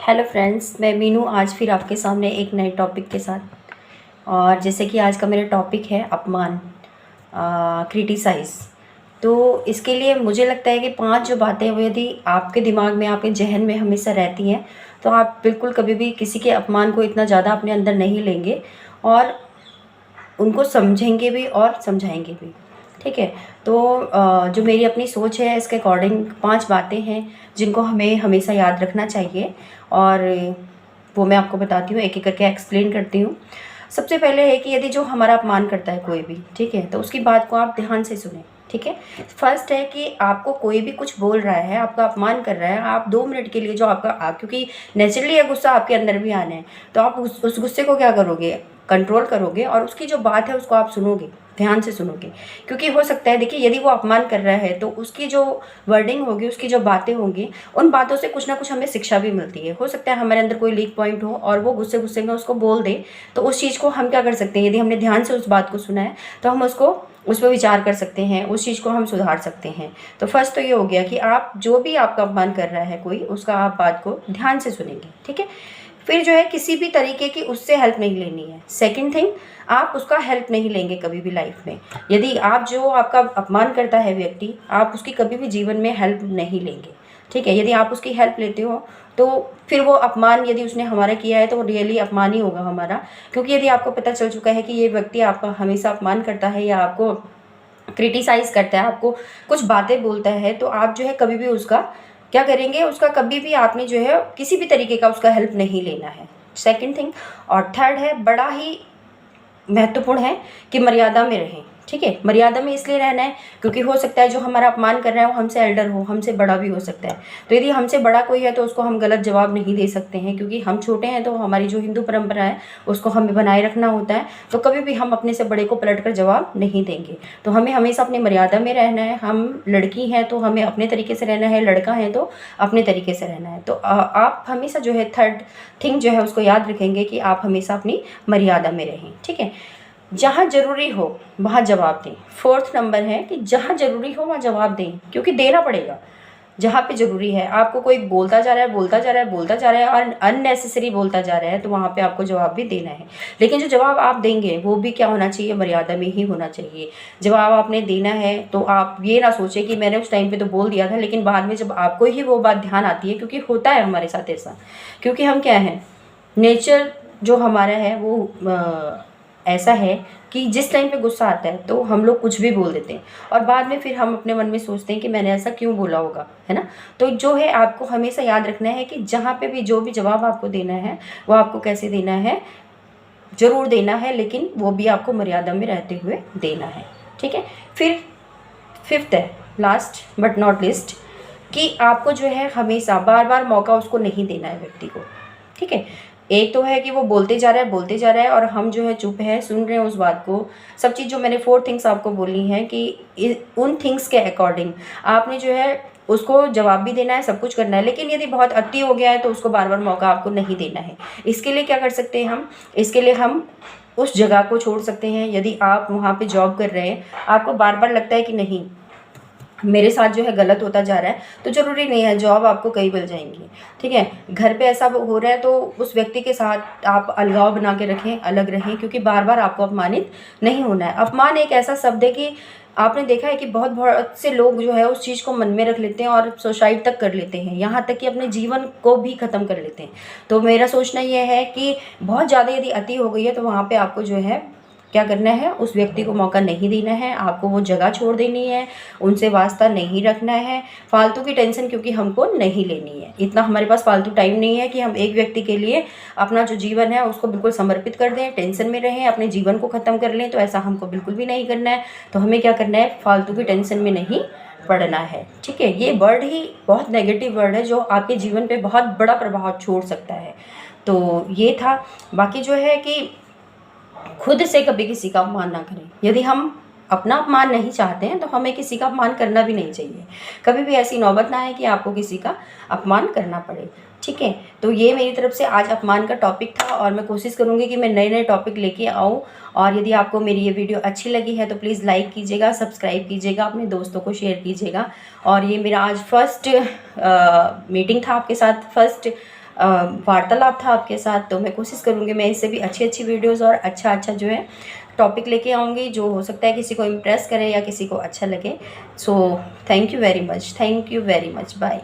Hello friends, मैं मीनू आज फिर आपके सामने एक नए टॉपिक के साथ। और जैसे कि आज का मेरा टॉपिक है अपमान, क्रिटिसाइज़। तो इसके लिए मुझे लगता है कि 5 जो बातें हैं वो यदि आपके दिमाग में, आपके जहन में हमेशा रहती हैं तो आप बिल्कुल कभी भी किसी के अपमान को इतना ज़्यादा अपने अंदर नहीं लेंगे और उनको समझेंगे भी और समझाएंगे भी। ठीक है। तो जो मेरी अपनी सोच है इसके अकॉर्डिंग 5 बातें हैं जिनको हमें हमेशा याद रखना चाहिए और वो मैं आपको बताती हूँ, एक एक करके एक्सप्लेन करती हूँ। सबसे पहले है कि यदि जो हमारा अपमान करता है कोई भी, ठीक है, तो उसकी बात को आप ध्यान से सुनें। ठीक है। फर्स्ट है कि आपको कोई भी कुछ बोल रहा है, आपका अपमान कर रहा है, आप 2 मिनट के लिए जो आपका क्योंकि नेचुरली यह गुस्सा आपके अंदर भी आना है, तो आप उस गुस्से को क्या करोगे, कंट्रोल करोगे और उसकी जो बात है उसको आप सुनोगे, ध्यान से सुनोगे। क्योंकि हो सकता है, देखिए, यदि वो अपमान कर रहा है तो उसकी जो वर्डिंग होगी, उसकी जो बातें होंगी, उन बातों से कुछ ना कुछ हमें शिक्षा भी मिलती है। हो सकता है हमारे अंदर कोई वीक पॉइंट हो और वो गुस्से गुस्से में उसको बोल दे, तो उस चीज़ को हम क्या कर सकते हैं, यदि हमने ध्यान से उस बात को सुना है तो हम उस पर विचार कर सकते हैं, उस चीज़ को हम सुधार सकते हैं। तो फर्स्ट तो ये हो गया कि आप जो भी आपका अपमान कर रहा है कोई, उसका आप बात को ध्यान से सुनेंगे। ठीक है। फिर जो है किसी भी तरीके की उससे हेल्प नहीं लेनी है। सेकंड थिंग, आप उसका हेल्प नहीं लेंगे कभी भी लाइफ में। यदि आप जो आपका अपमान करता है व्यक्ति, आप उसकी कभी भी जीवन में हेल्प नहीं लेंगे। ठीक है। यदि आप उसकी हेल्प लेते हो तो फिर वो अपमान यदि उसने हमारा किया है तो वो रियली अपमान ही होगा हमारा। क्योंकि यदि आपको पता चल चुका है कि ये व्यक्ति आपका हमेशा अपमान करता है या आपको क्रिटिसाइज़ करता है, आपको कुछ बातें बोलता है, तो आप जो है कभी भी उसका क्या करेंगे, उसका कभी भी आपने जो है किसी भी तरीके का उसका हेल्प नहीं लेना है। Second thing. और थर्ड है, बड़ा ही महत्वपूर्ण है कि मर्यादा में रहें। ठीक है। मर्यादा में इसलिए रहना है क्योंकि हो सकता है जो हमारा अपमान कर रहा है वो हमसे एल्डर हो, हमसे बड़ा भी हो सकता है। तो यदि हमसे बड़ा कोई है तो उसको हम गलत जवाब नहीं दे सकते हैं, क्योंकि हम छोटे हैं तो हमारी जो हिंदू परंपरा है उसको हमें बनाए रखना होता है। तो कभी भी हम अपने से बड़े को पलट कर जवाब नहीं देंगे। तो हमें हमेशा अपनी मर्यादा में रहना है। हम लड़की हैं तो हमें अपने तरीके से रहना है, लड़का है तो अपने तरीके से रहना है। तो आप हमेशा जो है थर्ड थिंग जो है उसको याद रखेंगे कि आप हमेशा अपनी मर्यादा में रहें। ठीक है। जहाँ ज़रूरी हो वहाँ जवाब दें। फोर्थ नंबर है कि जहाँ ज़रूरी हो वहाँ जवाब दें, क्योंकि देना पड़ेगा। जहाँ पे ज़रूरी है, आपको कोई बोलता जा रहा है, बोलता जा रहा है, बोलता जा रहा है और अननेसेसरी बोलता जा रहा है, तो वहाँ पे आपको जवाब भी देना है। लेकिन जो जवाब आप देंगे वो भी क्या होना चाहिए, मर्यादा में ही होना चाहिए। जवाब आपने देना है तो आप ये ना सोचें कि मैंने उस टाइम पे तो बोल दिया था, लेकिन बाद में जब आपको ही वो बात ध्यान आती है, क्योंकि होता है हमारे साथ ऐसा, क्योंकि हम क्या हैं, नेचर जो हमारा है वो ऐसा है कि जिस टाइम पे गुस्सा आता है तो हम लोग कुछ भी बोल देते हैं और बाद में फिर हम अपने मन में सोचते हैं कि मैंने ऐसा क्यों बोला होगा, है ना। तो जो है आपको हमेशा याद रखना है कि जहाँ पे भी जो भी जवाब आपको देना है वो आपको कैसे देना है, ज़रूर देना है, लेकिन वो भी आपको मर्यादा में रहते हुए देना है। ठीक है। फिर फिफ्थ है, लास्ट बट नॉट लिस्ट, कि आपको जो है हमेशा बार बार मौका उसको नहीं देना है व्यक्ति को। ठीक है। एक तो है कि वो बोलते जा रहा है, बोलते जा रहा है और हम जो है चुप है, सुन रहे हैं उस बात को। सब चीज़ जो मैंने 4 थिंग्स आपको बोली हैं कि उन थिंग्स के अकॉर्डिंग आपने जो है उसको जवाब भी देना है, सब कुछ करना है। लेकिन यदि बहुत अति हो गया है तो उसको बार बार मौका आपको नहीं देना है। इसके लिए क्या कर सकते हैं हम, इसके लिए हम उस जगह को छोड़ सकते हैं। यदि आप वहाँ पे जॉब कर रहे हैं, आपको बार बार लगता है कि नहीं मेरे साथ जो है गलत होता जा रहा है, तो ज़रूरी नहीं है जॉब आपको कहीं मिल जाएंगी। ठीक है। घर पे ऐसा हो रहा है तो उस व्यक्ति के साथ आप अलगाव बना के रखें, अलग रहें, क्योंकि बार बार आपको अपमानित नहीं होना है। अपमान एक ऐसा शब्द है कि आपने देखा है कि बहुत बहुत से लोग जो है उस चीज़ को मन में रख लेते हैं और सुसाइड तक कर लेते हैं, यहाँ तक कि अपने जीवन को भी ख़त्म कर लेते हैं। तो मेरा सोचना ये है कि बहुत ज़्यादा यदि अति हो गई है तो वहाँ पर आपको जो है क्या करना है, उस व्यक्ति को मौका नहीं देना है, आपको वो जगह छोड़ देनी है, उनसे वास्ता नहीं रखना है। फालतू की टेंशन क्योंकि हमको नहीं लेनी है। इतना हमारे पास फालतू टाइम नहीं है कि हम एक व्यक्ति के लिए अपना जो जीवन है उसको बिल्कुल समर्पित कर दें, टेंशन में रहें, अपने जीवन को ख़त्म कर लें। तो ऐसा हमको बिल्कुल भी नहीं करना है। तो हमें क्या करना है, फालतू की टेंशन में नहीं पड़ना है। ठीक है। ये वर्ड ही बहुत नेगेटिव वर्ड है जो आपके जीवन पर बहुत बड़ा प्रभाव छोड़ सकता है। तो ये था। बाकी जो है कि खुद से कभी किसी का अपमान ना करें। यदि हम अपना अपमान नहीं चाहते हैं तो हमें किसी का अपमान करना भी नहीं चाहिए। कभी भी ऐसी नौबत ना आए कि आपको किसी का अपमान करना पड़े। ठीक है। तो ये मेरी तरफ से आज अपमान का टॉपिक था और मैं कोशिश करूँगी कि मैं नए नए टॉपिक लेके आऊँ। और यदि आपको मेरी ये वीडियो अच्छी लगी है तो प्लीज़ लाइक कीजिएगा, सब्सक्राइब कीजिएगा, अपने दोस्तों को शेयर कीजिएगा। और ये मेरा आज फर्स्ट मीटिंग था आपके साथ, फर्स्ट वार्तालाप था आपके साथ। तो मैं कोशिश करूँगी मैं इससे भी अच्छी अच्छी वीडियोज़ और अच्छा अच्छा जो है टॉपिक लेके आऊँगी, जो हो सकता है किसी को इम्प्रेस करे या किसी को अच्छा लगे। So thank you very much, thank you very much, bye.